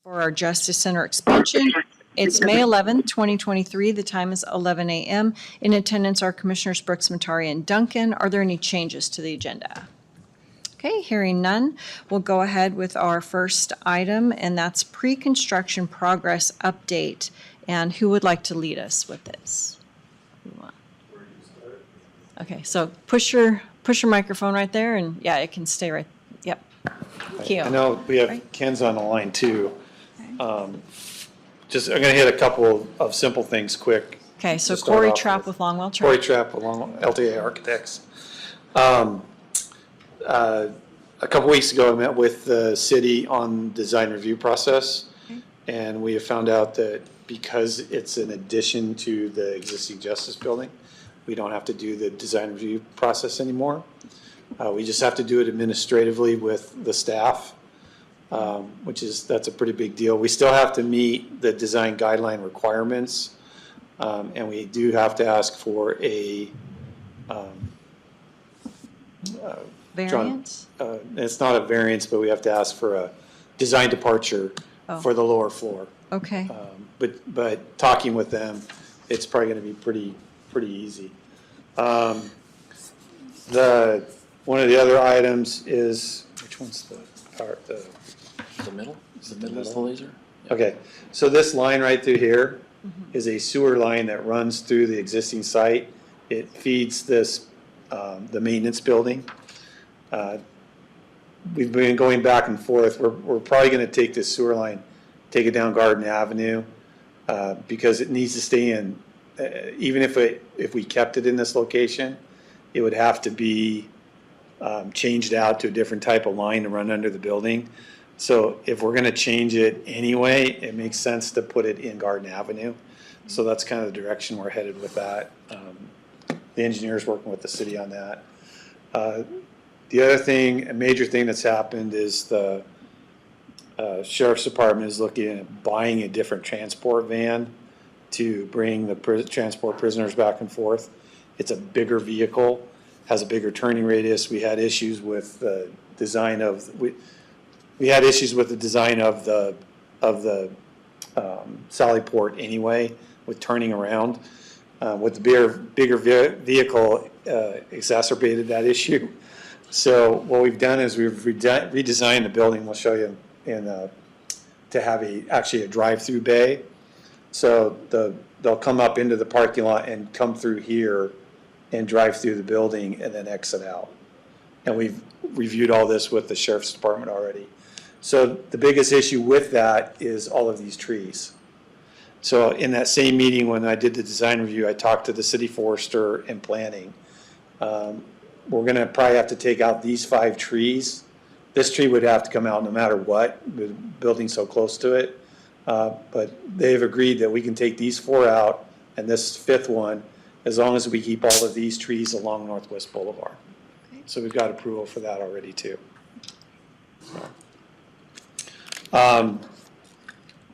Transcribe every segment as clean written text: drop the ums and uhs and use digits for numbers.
for our Justice Center expansion. It's May 11th, 2023. The time is 11 a.m. In attendance are Commissioners Brooks, Matari, and Duncan. Are there any changes to the agenda? Okay, hearing none, we'll go ahead with our first item, and that's pre-construction progress update. And who would like to lead us with this? Okay, so push your microphone right there, and yeah, it can stay right. Yep. I know we have Ken's on the line too. I'm going to hit a couple of simple things quick. Okay, so Corey Trapp with Longwell Trapp. Corey Trapp with LTA Architects. A couple weeks ago, I met with the city on design review process, and we have found out that because it's an addition to the existing Justice Building, we don't have to do the design review process anymore. We just have to do it administratively with the staff, that's a pretty big deal. We still have to meet the design guideline requirements, and we do have to ask for a Variance? It's not a variance, but we have to ask for a design departure for the lower floor. Okay. But talking with them, it's probably going to be pretty easy. One of the other items is, which one's the part? The middle? Is the middle is the laser? Okay, so this line right through here is a sewer line that runs through the existing site. It feeds this, the maintenance building. We've been going back and forth. We're probably going to take this sewer line, take it down Garden Avenue, because it needs to stay in. Even if we kept it in this location, it would have to be changed out to a different type of line to run under the building. So if we're going to change it anyway, it makes sense to put it in Garden Avenue. So that's kind of the direction we're headed with that. The engineer's working with the city on that. The other thing, a major thing that's happened is the Sheriff's Department is looking at buying a different transport van to bring the transport prisoners back and forth. It's a bigger vehicle, has a bigger turning radius. We had issues with the design of we had issues with the design of the Sallyport anyway, with turning around. With the bigger vehicle exacerbated that issue. So what we've done is we've redesigned the building. We'll show you to have actually a drive-through bay. So they'll come up into the parking lot and come through here and drive through the building and then exit out. And we've reviewed all this with the Sheriff's Department already. So the biggest issue with that is all of these trees. So in that same meeting when I did the design review, I talked to the city forester and planning. We're going to probably have to take out these 5 trees. This tree would have to come out no matter what, the building's so close to it. But they've agreed that we can take these 4 out and this 5th one, as long as we keep all of these trees along Northwest Boulevard. Okay. So we've got approval for that already too.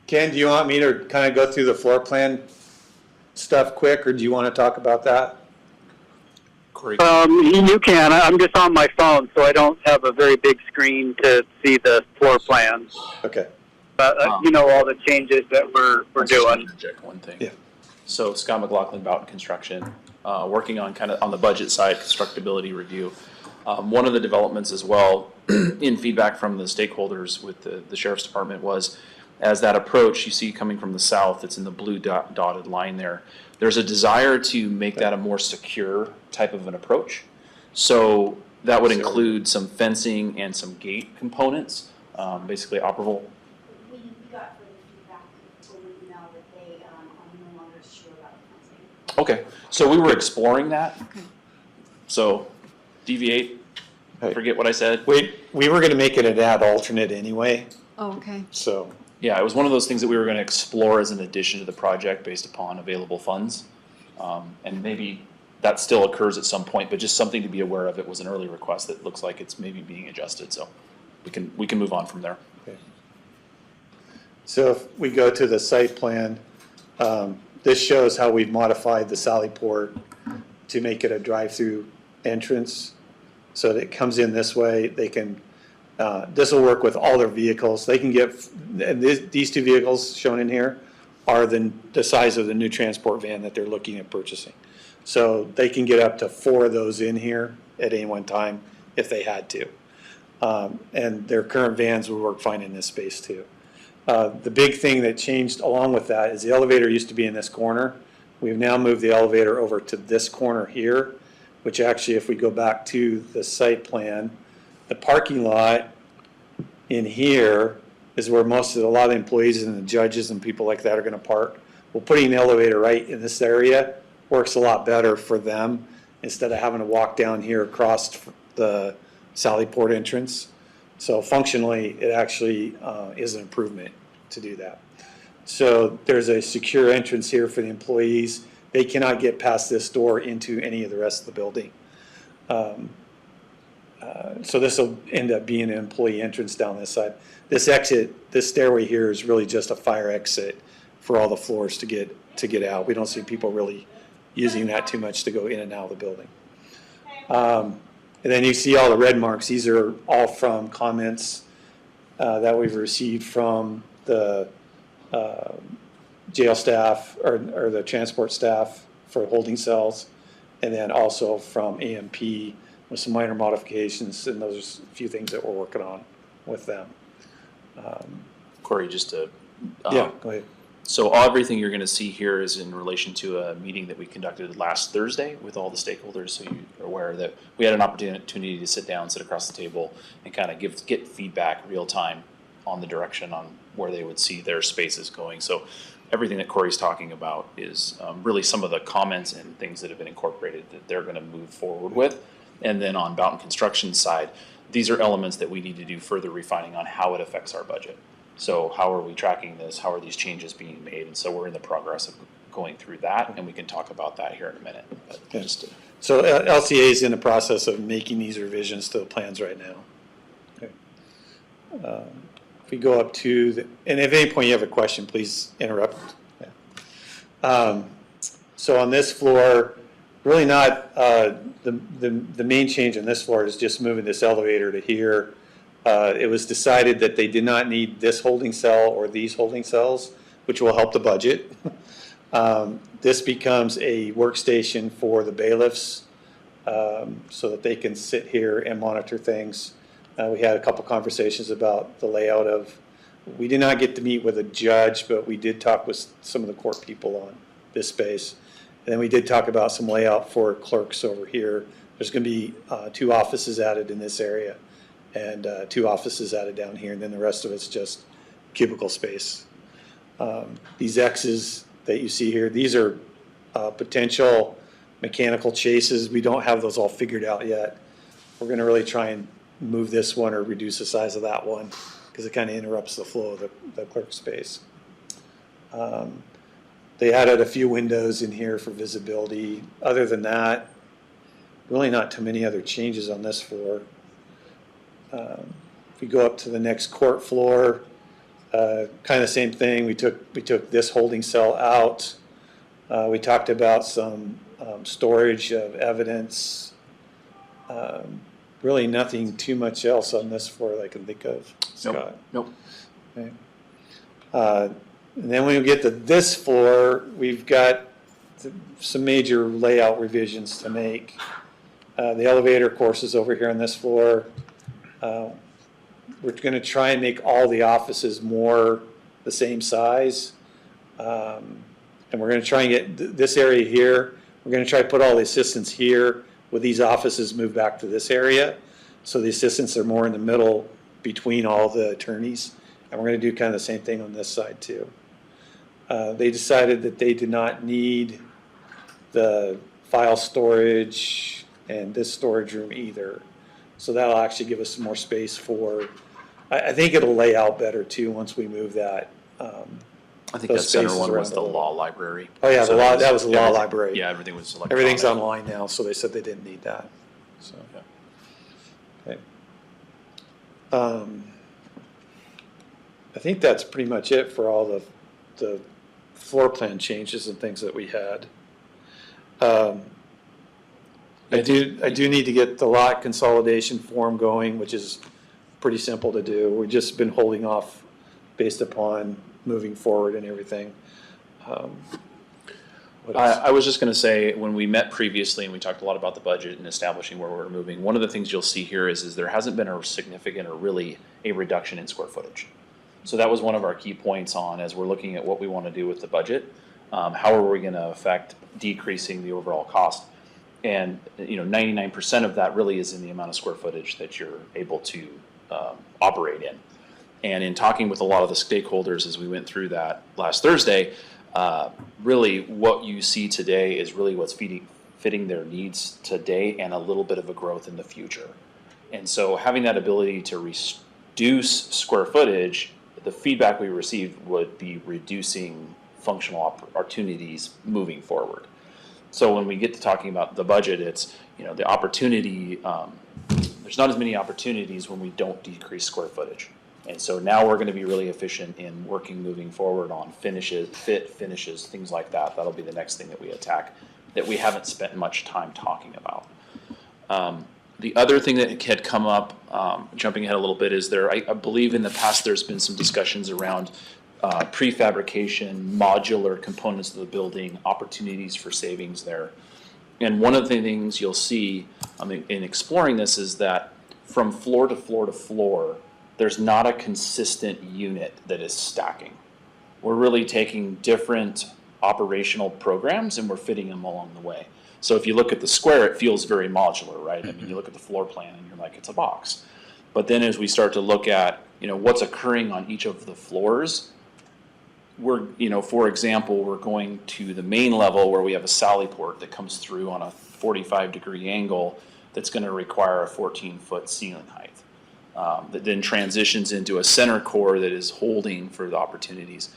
Ken, do you want me to kind of go through the floor plan stuff quick, or do you want to talk about that? You can. I'm just on my phone, so I don't have a very big screen to see the floor plans. Okay. You know all the changes that we're doing. Interject one thing. Yeah. So Scott McLaughlin, Boughton Construction, working on kind of on the budget side, constructability review. One of the developments as well, in feedback from the stakeholders with the Sheriff's Department, was as that approach you see coming from the south, it's in the blue dotted line there. There's a desire to make that a more secure type of an approach. So that would include some fencing and some gate components, basically operable. We got further feedback over email that they are no longer sure about the fencing. Okay, so we were exploring that. Okay. So deviate, Hey. forget what I said. We were going to make it an ad alternate anyway, Oh, okay. so. Yeah, it was one of those things that we were going to explore as an addition to the project based upon available funds. And maybe that still occurs at some point, but just something to be aware of. It was an early request that looks like it's maybe being adjusted, so we can move on from there. Okay. So if we go to the site plan, this shows how we've modified the Sallyport to make it a drive-through entrance. So that it comes in this way. They can This will work with all their vehicles. They can get, and these two vehicles shown in here are the size of the new transport van that they're looking at purchasing. So they can get up to 4 of those in here at any one time if they had to. And their current vans would work fine in this space too. The big thing that changed along with that is the elevator used to be in this corner. We've now moved the elevator over to this corner here, which actually, if we go back to the site plan, the parking lot in here is where a lot of the employees and the judges and people like that are going to park. Well, putting an elevator right in this area works a lot better for them instead of having to walk down here across the Sallyport entrance. So functionally, it actually is an improvement to do that. So there's a secure entrance here for the employees. They cannot get past this door into any of the rest of the building. So this will end up being an employee entrance down this side. This exit, this stairway here is really just a fire exit for all the floors to get out. We don't see people really using that too much to go in and out of the building. And then you see all the red marks. These are all from comments that we've received from the jail staff or the transport staff for holding cells, and then also from AMP with some minor modifications, and those are a few things that we're working on with them. Corey, just to. Yeah, go ahead. So everything you're going to see here is in relation to a meeting that we conducted last Thursday with all the stakeholders, so you are aware that we had an opportunity to sit down, sit across the table, and kind of get feedback real time on the direction on where they would see their spaces going. So everything that Corey's talking about is really some of the comments and things that have been incorporated that they're going to move forward with. And then on Boughton Construction's side, these are elements that we need to do further refining on how it affects our budget. So how are we tracking this? How are these changes being made? And so we're in the progress of going through that, and we can talk about that here in a minute. But Okay. just to, So LCA is in the process of making these revisions to the plans right now. Okay. If we go up to, and if at any point you have a question, please interrupt. Yeah. So on this floor, really not, the main change on this floor is just moving this elevator to here. It was decided that they did not need this holding cell or these holding cells, which will help the budget. This becomes a workstation for the bailiffs so that they can sit here and monitor things. We had a couple conversations about the layout of, we did not get to meet with a judge, but we did talk with some of the court people on this space. And then we did talk about some layout for clerks over here. There's going to be 2 offices added in this area and 2 offices added down here, and then the rest of it's just cubicle space. These X's that you see here, these are potential mechanical chases. We don't have those all figured out yet. We're going to really try and move this one or reduce the size of that one because it kind of interrupts the flow of the clerk space. They added a few windows in here for visibility. Other than that, really not too many other changes on this floor. If we go up to the next court floor, kind of the same thing. We took this holding cell out. We talked about some storage of evidence. Really nothing too much else on this floor that I can think of, Scott. Nope. Okay. And then when we get to this floor, we've got some major layout revisions to make. The elevator, of course, is over here on this floor. We're going to try and make all the offices more the same size. And we're going to try and get this area here. We're going to try to put all the assistants here with these offices moved back to this area. So the assistants are more in the middle between all the attorneys. And we're going to do kind of the same thing on this side too. They decided that they did not need the file storage and this storage room either. So that'll actually give us some more space for, I think it'll lay out better too once we move that. I think that Those center spaces one around was the the wall. law library. Oh yeah, So that was the law everything- library. Yeah, everything was electronic. Everything's online now, so they said they didn't need that. So, okay. I think that's pretty much it for all the floor plan changes and things that we had. I do need to get the lot consolidation form going, which is pretty simple to do. We've just been holding off based upon moving forward and everything. What else? I was just going to say, when we met previously and we talked a lot about the budget and establishing where we're moving, one of the things you'll see here is there hasn't been a significant or really a reduction in square footage. So that was one of our key points on as we're looking at what we want to do with the budget. How are we going to affect decreasing the overall cost? And 99% of that really is in the amount of square footage that you're able to operate in. And in talking with a lot of the stakeholders as we went through that last Thursday, really what you see today is really what's fitting their needs today and a little bit of a growth in the future. And so having that ability to reduce square footage, the feedback we received would be reducing functional opportunities moving forward. So when we get to talking about the budget, it's, the opportunity, there's not as many opportunities when we don't decrease square footage. And so now we're going to be really efficient in working moving forward on finishes, finishes, things like that. That'll be the next thing that we attack that we haven't spent much time talking about. The other thing that had come up, jumping ahead a little bit, is I believe in the past there's been some discussions around prefabrication, modular components of the building, opportunities for savings there. And one of the things you'll see in exploring this is that from floor to floor to floor, there's not a consistent unit that is stacking. We're really taking different operational programs and we're fitting them along the way. So if you look at the square, it feels very modular, right? I mean, you look at the floor plan and you're like, it's a box. But then as we start to look at, what's occurring on each of the floors, we're, for example, we're going to the main level where we have a sally port that comes through on a 45-degree angle that's going to require a 14-foot ceiling height. That then transitions into a center core that is holding for the opportunities.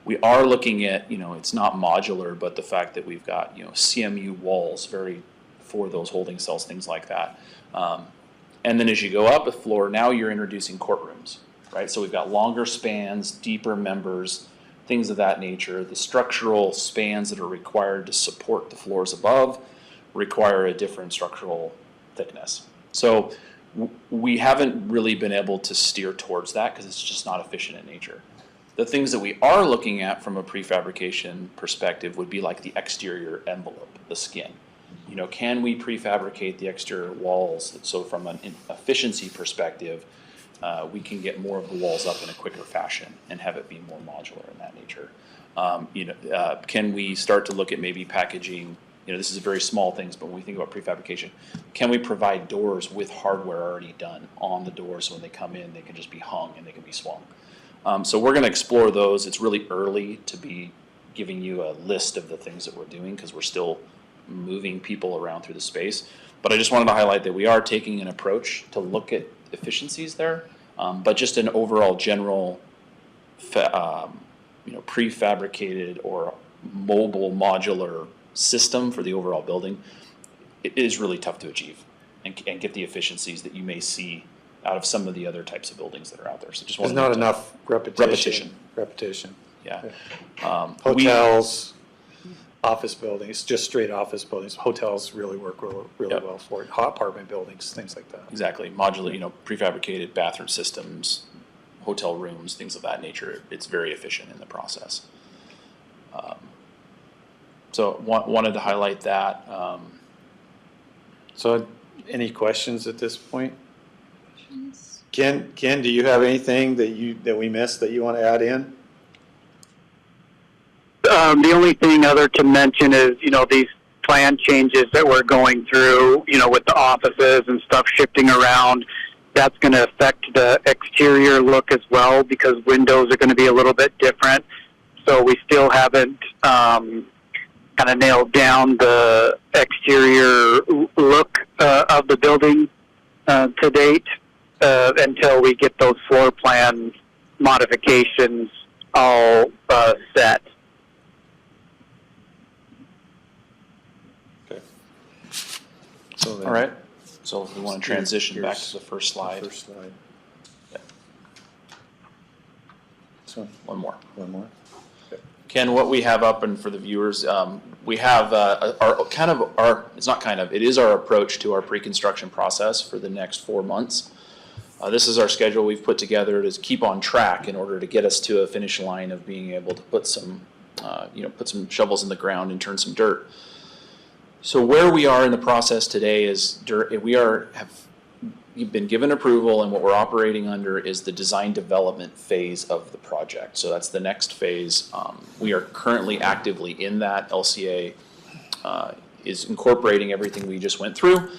We are looking at, it's not modular, but the fact that we've got, CMU walls for those holding cells, things like that. And then as you go up a floor, now you're introducing courtrooms, right? So we've got longer spans, deeper members, things of that nature. The structural spans that are required to support the floors above require a different structural thickness. So we haven't really been able to steer towards that because it's just not efficient in nature. The things that we are looking at from a prefabrication perspective would be like the exterior envelope, the skin. Can we prefabricate the exterior walls so from an efficiency perspective, we can get more of the walls up in a quicker fashion and have it be more modular in that nature? Can we start to look at maybe packaging? This is very small things, but when we think about prefabrication, can we provide doors with hardware already done on the doors so when they come in, they can just be hung and they can be swung? So we're going to explore those. It's really early to be giving you a list of the things that we're doing because we're still moving people around through the space. But I just wanted to highlight that we are taking an approach to look at efficiencies there, but just an overall general prefabricated or mobile modular system for the overall building, it is really tough to achieve and get the efficiencies that you may see out of some of the other types of buildings that are out there. So just There's not enough repetition. Yeah. Hotels, office buildings, just straight office buildings. Hotels really work really well for it. Apartment buildings, things like that. Exactly. Modular, prefabricated bathroom systems, hotel rooms, things of that nature. It's very efficient in the process. So wanted to highlight that. So any questions at this point? Ken, do you have anything that we missed that you want to add in? The only thing other to mention is, these plan changes that we're going through, with the offices and stuff shifting around, that's going to affect the exterior look as well because windows are going to be a little bit different. So we still haven't kind of nailed down the exterior look of the building to date until we get those floor plan modifications all set. Okay. So then, All right. So if we want to transition back here's to the first slide. First slide. Yeah. This one. One more. One more. Ken, what we have up and for the viewers, we have it is our approach to our pre-construction process for the next 4 months. This is our schedule we've put together to keep on track in order to get us to a finish line of being able to put some, put some shovels in the ground and turn some dirt. So where we are in the process today is you've been given approval, and what we're operating under is the design development phase of the project. So that's the next phase. We are currently actively in that. LCA is incorporating everything we just went through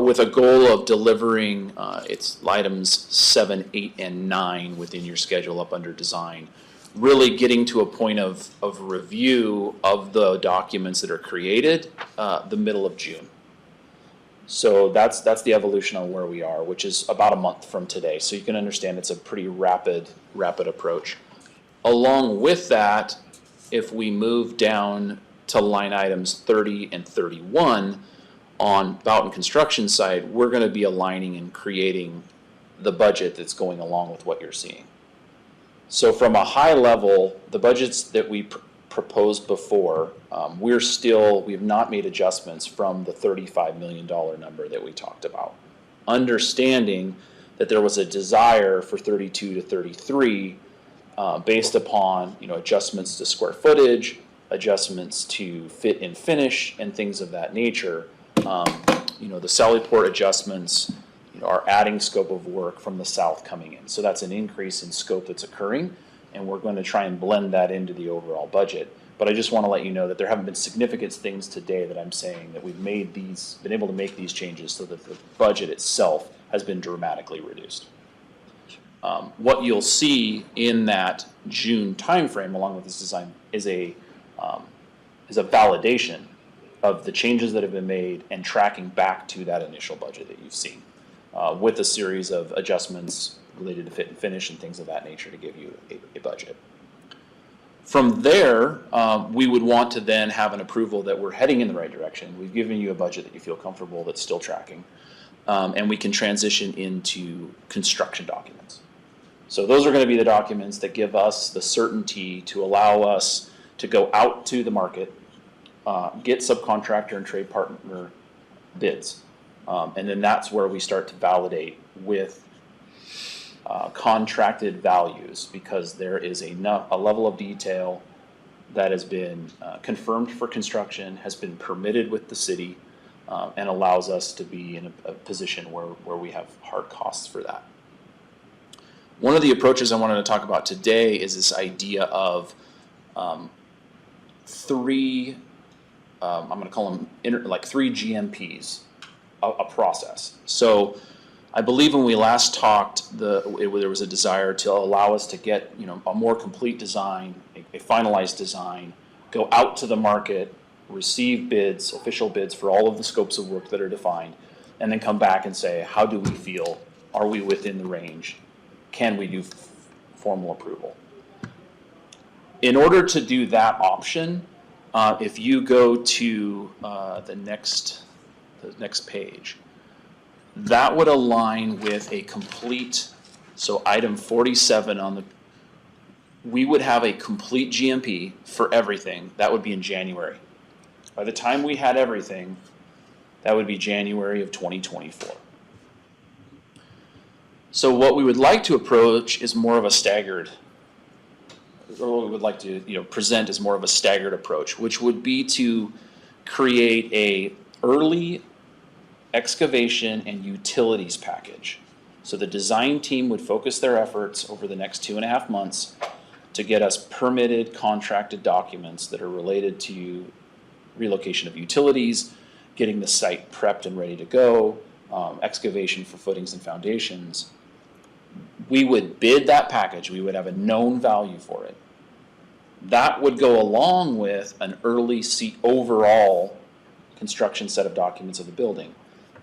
with a goal of delivering its items 7, 8, and 9 within your schedule up under design. Really getting to a point of review of the documents that are created the middle of June. So that's the evolution on where we are, which is about a month from today. So you can understand it's a pretty rapid approach. Along with that, if we move down to line items 30 and 31 on Boughton Construction side, we're going to be aligning and creating the budget that's going along with what you're seeing. So from a high level, the budgets that we proposed before, we have not made adjustments from the $35 million number that we talked about. Understanding that there was a desire for 32 to 33 based upon adjustments to square footage, adjustments to fit and finish, and things of that nature. The Sallyport adjustments are adding scope of work from the south coming in. So that's an increase in scope that's occurring, and we're going to try and blend that into the overall budget. But I just want to let you know that there haven't been significant things today that I'm saying that we've been able to make these changes so that the budget itself has been dramatically reduced. What you'll see in that June timeframe, along with this design, is a validation of the changes that have been made and tracking back to that initial budget that you've seen, with a series of adjustments related to fit and finish and things of that nature to give you a budget. From there, we would want to then have an approval that we're heading in the right direction. We've given you a budget that you feel comfortable that's still tracking, and we can transition into construction documents. So those are going to be the documents that give us the certainty to allow us to go out to the market, get subcontractor and trade partner bids. And then that's where we start to validate with contracted values, because there is a level of detail that has been confirmed for construction, has been permitted with the city, and allows us to be in a position where we have hard costs for that. One of the approaches I wanted to talk about today is this idea of three, I'm going to call them three GMPs, a process. So I believe when we last talked, there was a desire to allow us to get a more complete design, a finalized design, go out to the market, receive bids, official bids for all of the scopes of work that are defined, and then come back and say, how do we feel? Are we within the range? Can we do formal approval? In order to do that option, if you go to the next page, that would align with a complete, so item 47 we would have a complete GMP for everything. That would be in January. By the time we had everything, that would be January of 2024. So what we would like to approach is more of a staggered, or what we would like to present as more of a staggered approach, which would be to create a early excavation and utilities package. So the design team would focus their efforts over the next 2.5 months to get us permitted, contracted documents that are related to relocation of utilities, getting the site prepped and ready to go, excavation for footings and foundations. We would bid that package. We would have a known value for it. That would go along with an early overall construction set of documents of the building.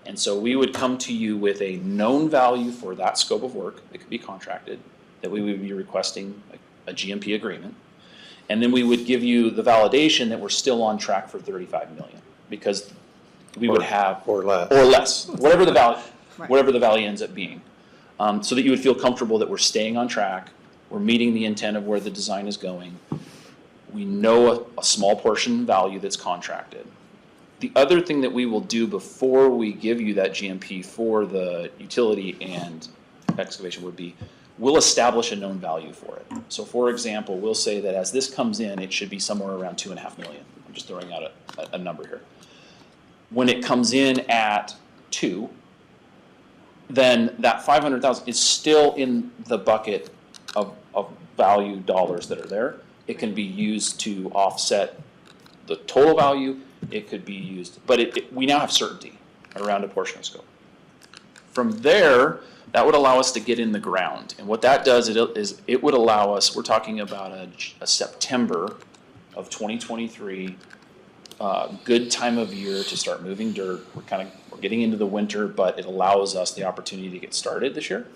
And so we would come to you with a known value for that scope of work that could be contracted, that we would be requesting a GMP agreement. And then we would give you the validation that we're still on track for 35 million, because we would have Or less. whatever the value, Right. whatever the value ends up being, so that you would feel comfortable that we're staying on track, we're meeting the intent of where the design is going. We know a small portion value that's contracted. The other thing that we will do before we give you that GMP for the utility and excavation would be, we'll establish a known value for it. So for example, we'll say that as this comes in, it should be somewhere around 2.5 million. I'm just throwing out a number here. When it comes in at 2, then that 500,000 is still in the bucket of value dollars that are there. It can be used to offset the total value. It could be used, but we now have certainty around a portion of scope. From there, that would allow us to get in the ground. And what that does is it would allow us, we're talking about a September of 2023, good time of year to start moving dirt. We're getting into the winter, but it allows us the opportunity to get started this year.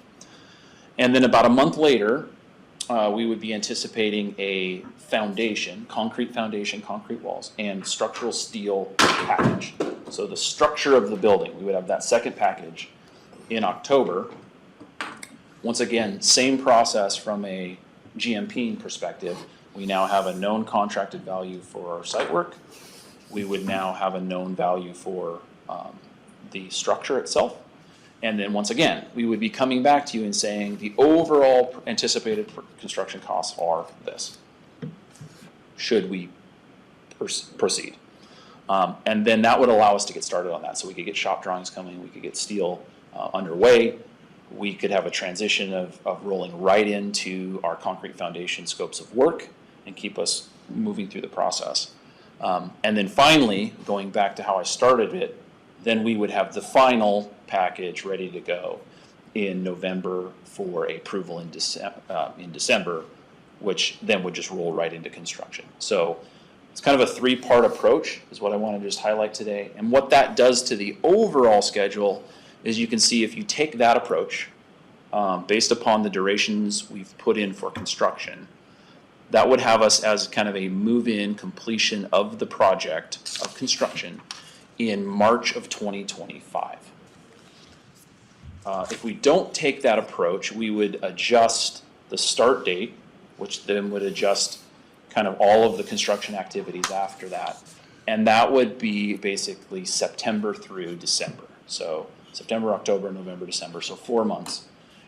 And then about a month later, we would be anticipating a foundation, concrete walls, and structural steel package. So the structure of the building, we would have that second package in October. Once again, same process from a GMP perspective. We now have a known contracted value for our site work. We would now have a known value for the structure itself. And then once again, we would be coming back to you and saying the overall anticipated construction costs are this. Should we proceed? And then that would allow us to get started on that. So we could get shop drawings coming, we could get steel underway. We could have a transition of rolling right into our concrete foundation scopes of work and keep us moving through the process. And then finally, going back to how I started it, then we would have the final package ready to go in November for approval in December, which then would just roll right into construction. So it's kind of a three-part approach is what I want to just highlight today. And what that does to the overall schedule is you can see if you take that approach, based upon the durations we've put in for construction, that would have us as kind of a move-in completion of the project of construction in March of 2025. If we don't take that approach, we would adjust the start date, which then would adjust kind of all of the construction activities after that. And that would be basically September through December. So September, October, November, December, so 4 months.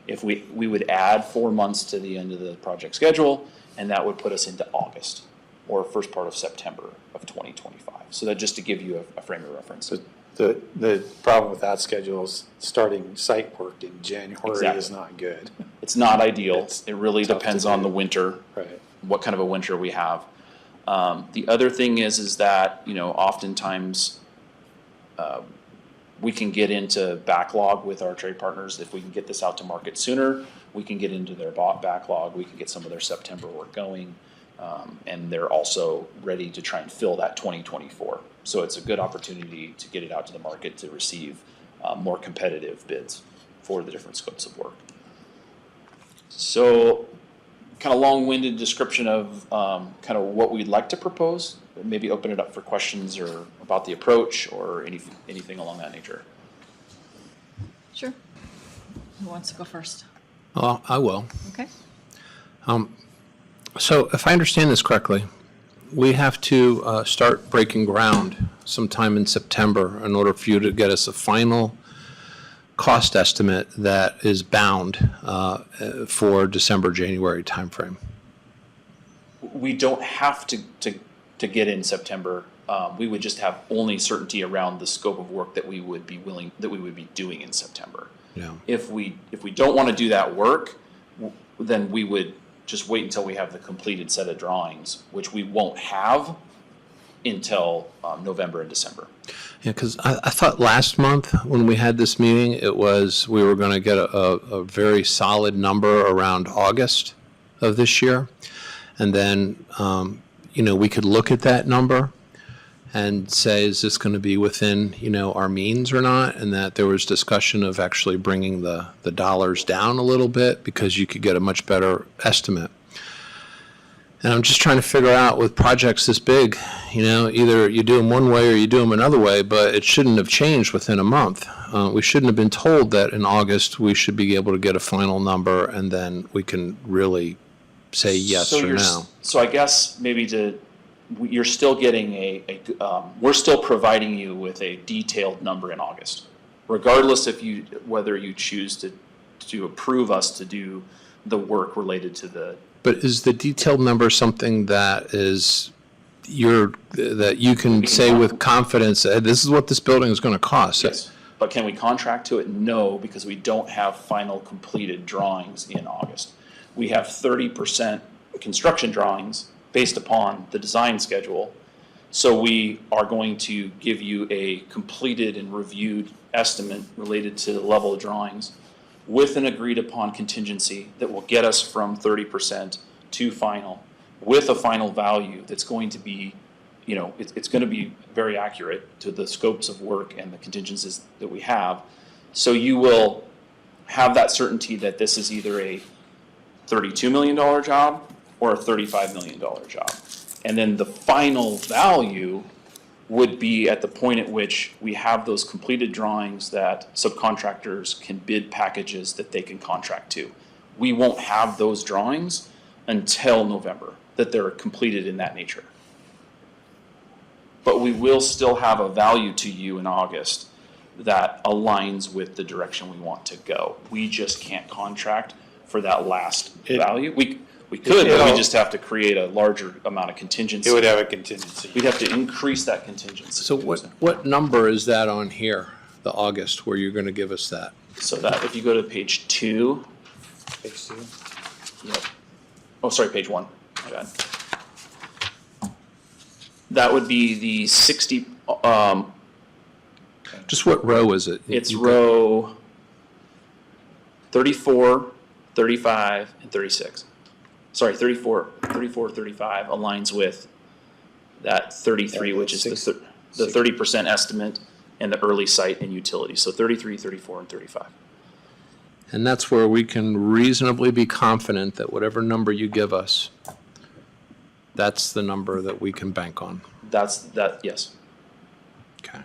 If we would add 4 months to the end of the project schedule, and that would put us into August or first part of September of 2025. So that just to give you a frame of reference. The problem with that schedule is starting site work in January Exactly. is not good. It's not ideal. It's It really tough to depends on do. the winter, Right. what kind of a winter we have. The other thing is that, oftentimes we can get into backlog with our trade partners. If we can get this out to market sooner, we can get into their backlog. We can get some of their September work going. And they're also ready to try and fill that 2024. So it's a good opportunity to get it out to the market to receive more competitive bids for the different scopes of work. So kind of long-winded description of kind of what we'd like to propose. Maybe open it up for questions or about the approach or anything along that nature. Sure. Who wants to go first? Well, I will. Okay. So if I understand this correctly, we have to start breaking ground sometime in September in order for you to get us a final cost estimate that is bound for December, January timeframe. We don't have to get in September. We would just have only certainty around the scope of work that we would be doing in September. Yeah. If we don't want to do that work, then we would just wait until we have the completed set of drawings, which we won't have until November and December. Yeah, because I thought last month when we had this meeting, we were going to get a very solid number around August of this year. And then, we could look at that number and say, is this going to be within, our means or not? And that there was discussion of actually bringing the dollars down a little bit because you could get a much better estimate. And I'm just trying to figure out with projects this big, either you do them one way or you do them another way, but it shouldn't have changed within a month. We shouldn't have been told that in August we should be able to get a final number and then we can really say yes or no. So I guess maybe you're still getting we're still providing you with a detailed number in August, regardless whether you choose to approve us to do the work related to the, But is the detailed number something that that you can say with confidence, this is what this building is going to cost? yes. But can we contract to it? No, because we don't have final completed drawings in August. We have 30% construction drawings based upon the design schedule. So we are going to give you a completed and reviewed estimate related to the level of drawings with an agreed upon contingency that will get us from 30% to final, with a final value that's going to be, it's going to be very accurate to the scopes of work and the contingencies that we have. So you will have that certainty that this is either a $32 million job or a $35 million job. And then the final value would be at the point at which we have those completed drawings that subcontractors can bid packages that they can contract to. We won't have those drawings until November, that they're completed in that nature. But we will still have a value to you in August that aligns with the direction we want to go. We just can't contract for that last value. We could, but we just have to create a larger amount of contingency. It would have a contingency. We'd have to increase that contingency. So what number is that on here, the August, where you're going to give us that? So that, if you go to page 2, Page 2. yep. Oh, sorry, page 1, my bad. That would be the 60, Just what row is it? it's You've got- row 34, 35, and 36. Sorry, 34, 35 aligns with that 33, Yeah, which is six- the 30% estimate and the early site and utilities. So 33, 34, and 35. And that's where we can reasonably be confident that whatever number you give us, that's the number that we can bank on. Yes. Okay.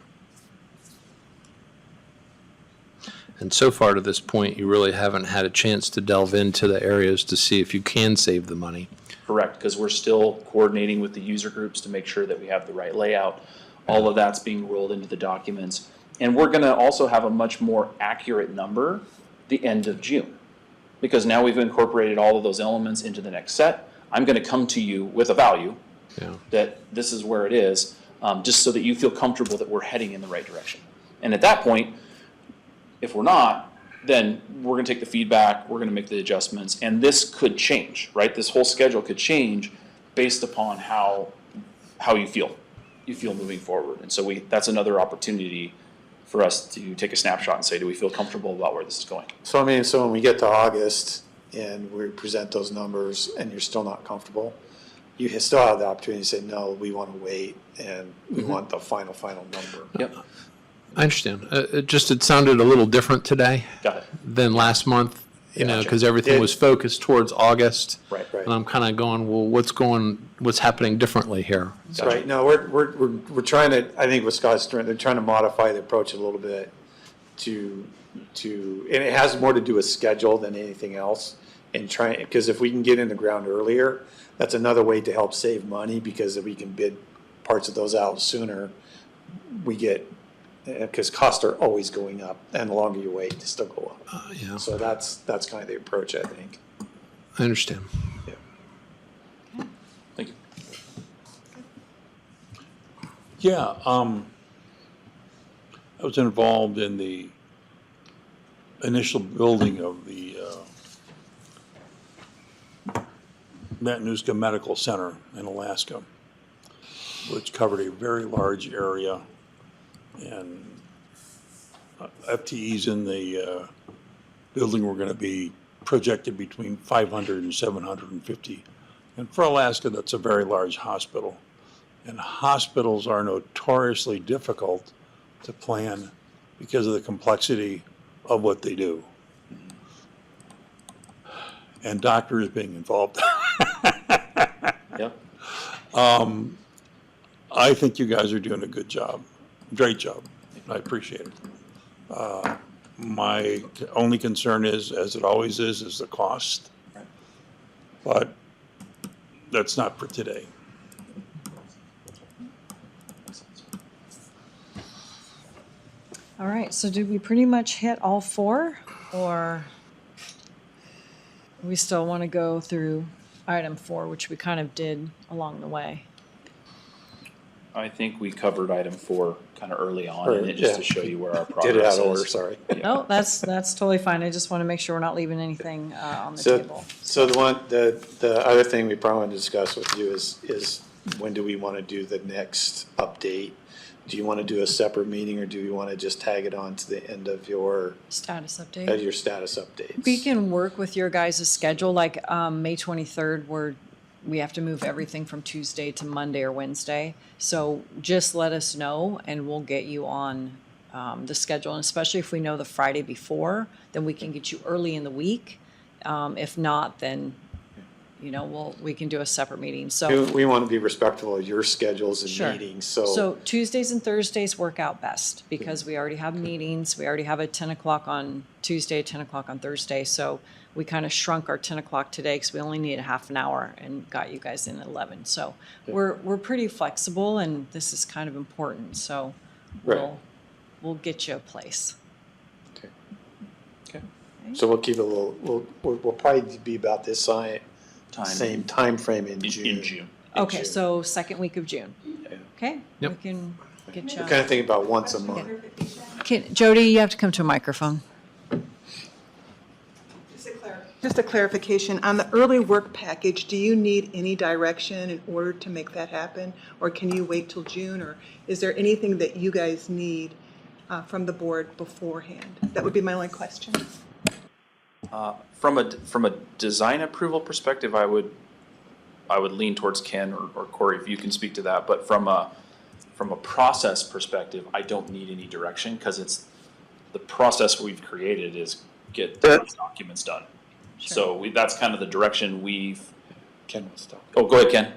And so far to this point, you really haven't had a chance to delve into the areas to see if you can save the money. Correct, because we're still coordinating with the user groups to make sure that we have the right layout. All of that's being rolled into the documents. And we're gonna also have a much more accurate number the end of June. Because now we've incorporated all of those elements into the next set. I'm gonna come to you with a value Yeah. that this is where it is, just so that you feel comfortable that we're heading in the right direction. And at that point, if we're not, then we're gonna take the feedback, we're gonna make the adjustments, and this could change, right? This whole schedule could change based upon how you feel moving forward. And so that's another opportunity for us to take a snapshot and say, do we feel comfortable about where this is going? So when we get to August and we present those numbers and you're still not comfortable, you still have the opportunity to say, no, we want to wait and we want the final number. Yep, I understand. It sounded a little different today got it. than last month, Gotcha. because everything was focused towards August. Right. Right. And I'm kind of going, well, what's happening differently here? Gotcha. Right, no, we're trying to, I think what Scott's doing, they're trying to modify the approach a little bit to, and it has more to do with schedule than anything else. And because if we can get in the ground earlier, that's another way to help save money, because if we can bid parts of those out sooner, we get, because costs are always going up, and the longer you wait, they still go up. Yeah, So that's kind of the approach, I think. I understand. Thank you. Yeah, I was involved in the initial building of the Matanuska Medical Center in Alaska, which covered a very large area, and FTEs in the building were going to be projected between 500 and 750. And for Alaska, that's a very large hospital. And hospitals are notoriously difficult to plan because of the complexity of what they do. And doctors being involved. Yep. I think you guys are doing a good job, great job. I appreciate it. My only concern is, as it always is the cost. Right. But that's not for today. All right, so did we pretty much hit all four, or? we still want to go through item 4, which we kind of did along the way. I think we covered item 4 kind of early on in it, just to Yeah. show you where our progress Did it out is. of order, sorry. No, that's totally fine. I just want to make sure we're not leaving anything on the So, table. so the other thing we probably want to discuss with you is when do we want to do the next update? Do you want to do a separate meeting, or do you want to just tag it on to the end of your Status update. status updates? We can work with your guys' schedule, like May 23rd, where we have to move everything from Tuesday to Monday or Wednesday. So just let us know and we'll get you on the schedule. And especially if we know the Friday before, then we can get you early in the week. If not, then, we can do a separate meeting. So, We want to be respectful of your schedules Sure. and meetings, so Tuesdays and Thursdays work out best because we already have meetings. We already have a 10 o'clock on Tuesday, 10 o'clock on Thursday. So we kind of shrunk our 10 o'clock today because we only needed half an hour and got you guys in at 11. So we're pretty flexible and this is kind of important. So Right. we'll get you a place. Okay. Okay. So we'll keep it a little, we'll probably be about this same time frame in June. In June. Okay, so second week of June. Yeah. Okay? Yep. We can get you. Kind of think about once a month. Jody, you have to come to a microphone. Just a clarification, on the early work package, do you need any direction in order to make that happen? Or can you wait till June, or is there anything that you guys need from the board beforehand? That would be my only question. From a design approval perspective, I would lean towards Ken or Corey, if you can speak to that. But from a process perspective, I don't need any direction because it's the process we've created is get these documents done. So that's kind of the direction we've. Ken will stop. Oh, go ahead, Ken.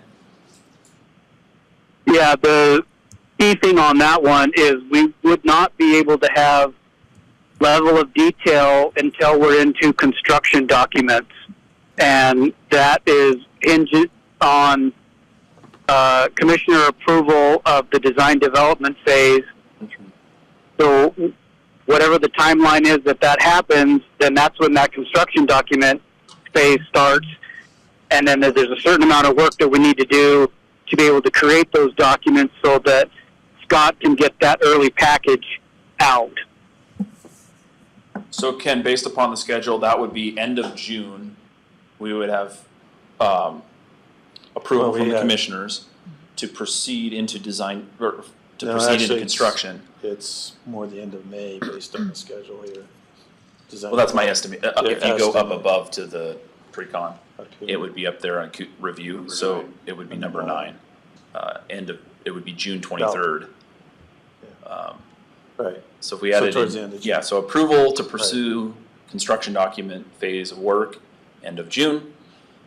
Yeah, the key thing on that one is we would not be able to have level of detail until we're into construction documents. And that is hinged on commissioner approval of the design development phase. So whatever the timeline is that happens, then that's when that construction document phase starts. And then there's a certain amount of work that we need to do to be able to create those documents so that Scott can get that early package out. So Ken, based upon the schedule, that would be end of June. We would have approval Well, from the have- commissioners to proceed into design, or to No, proceed actually, into it's- construction. It's more the end of May based on the schedule here. Well, that's my estimate. If you go up estimate. above to the pre-con, Okay. it would be up there on review, so it would be number 9. It would be June 23rd. Right, So if we So added, towards the end of June. yeah, so approval to pursue construction document phase of work, end of June,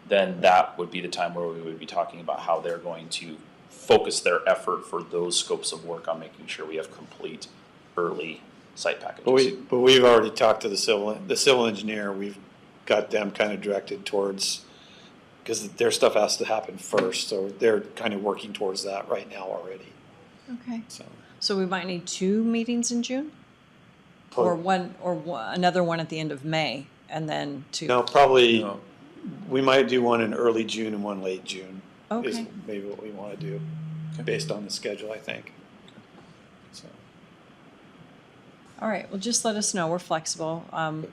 then that would be the time where we would be talking about how they're going to focus their effort for those scopes of work on making sure we have complete early site packages. but we've already talked to the civil engineer, we've got them kind of directed towards, because their stuff has to happen first, so they're kind of working towards that right now already, Okay. so. So we might need 2 meetings in June? Or another one at the end of May and then 2? No, probably, No. we might do one in early June and one late June. Is Okay. maybe what we want to do, based on the schedule, I think. So, All right, well, just let us know. We're flexible.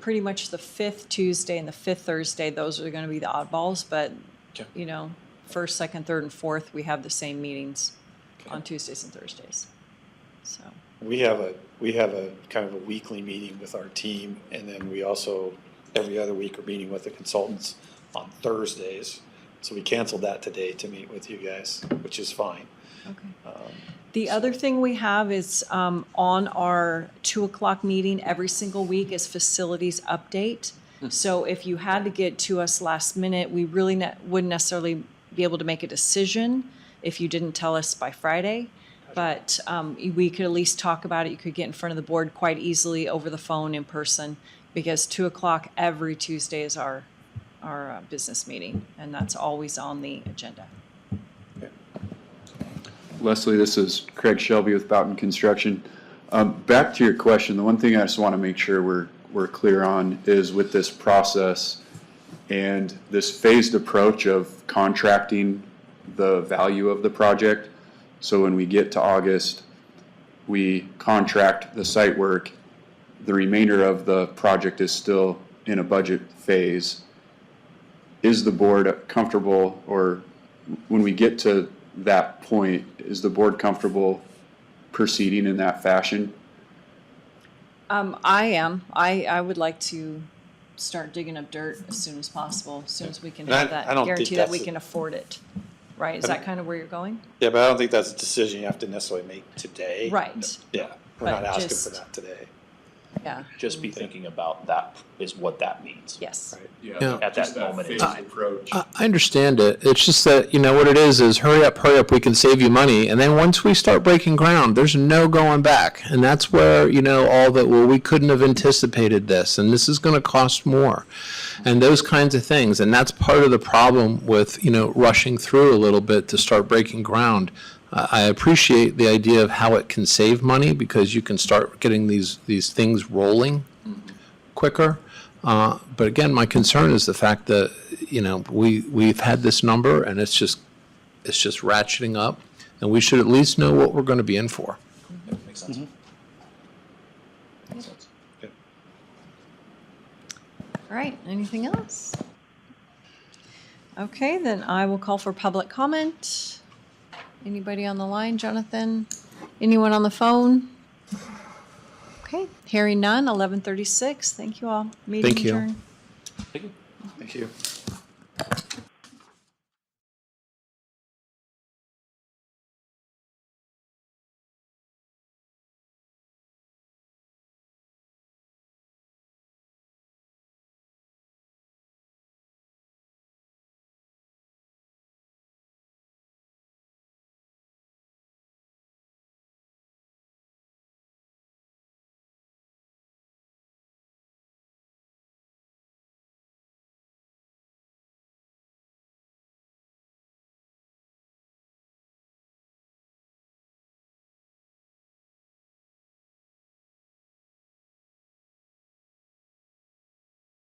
Pretty much the 5th Tuesday and the 5th Thursday, those are going to be the oddballs, but, Okay. first, second, third, and fourth, we have the same meetings on Tuesdays and Thursdays. So, we have a kind of a weekly meeting with our team, and then we also, every other week, are meeting with the consultants on Thursdays. So we canceled that today to meet with you guys, which is fine. okay. The other thing we have is on our 2 o'clock meeting every single week is facilities update. So if you had to get to us last minute, we really wouldn't necessarily be able to make a decision if you didn't tell us by Friday. But we could at least talk about it. You could get in front of the board quite easily over the phone, in person, because 2 o'clock every Tuesday is our business meeting, and that's always on the agenda. Leslie, this is Craig Shelby with Boughton Construction. Back to your question, the one thing I just want to make sure we're clear on is with this process, and this phased approach of contracting the value of the project. So when we get to August, we contract the site work. The remainder of the project is still in a budget phase. Is the board comfortable, or when we get to that point, is the board comfortable proceeding in that fashion? I am. I would like to start digging up dirt as soon as possible, as soon as we can And I- have that I don't think guarantee that we that's a- can afford it. Right? Is that kind of where you're going? Yeah, but I don't think that's a decision you have to necessarily make today. Right. Yeah, we're not But asking just- for that today. Yeah. Just be thinking about that is what that means. Yes. Yeah. At that moment in time. I understand it. It's just that, what it is hurry up, we can save you money. And then once we start breaking ground, there's no going back. And that's where, all that, well, we couldn't have anticipated this, and this is going to cost more, and those kinds of things. And that's part of the problem with, rushing through a little bit to start breaking ground. I appreciate the idea of how it can save money, because you can start getting these things rolling quicker. But again, my concern is the fact that, we've had this number and it's just ratcheting up, and we should at least know what we're going to be in for. Makes sense. All right, anything else? Okay, then I will call for public comment. Anybody on the line, Jonathan? Anyone on the phone? Okay, hearing none, 11:36. Thank you all. Meeting Thank you. adjourned. Thank you. Thank you.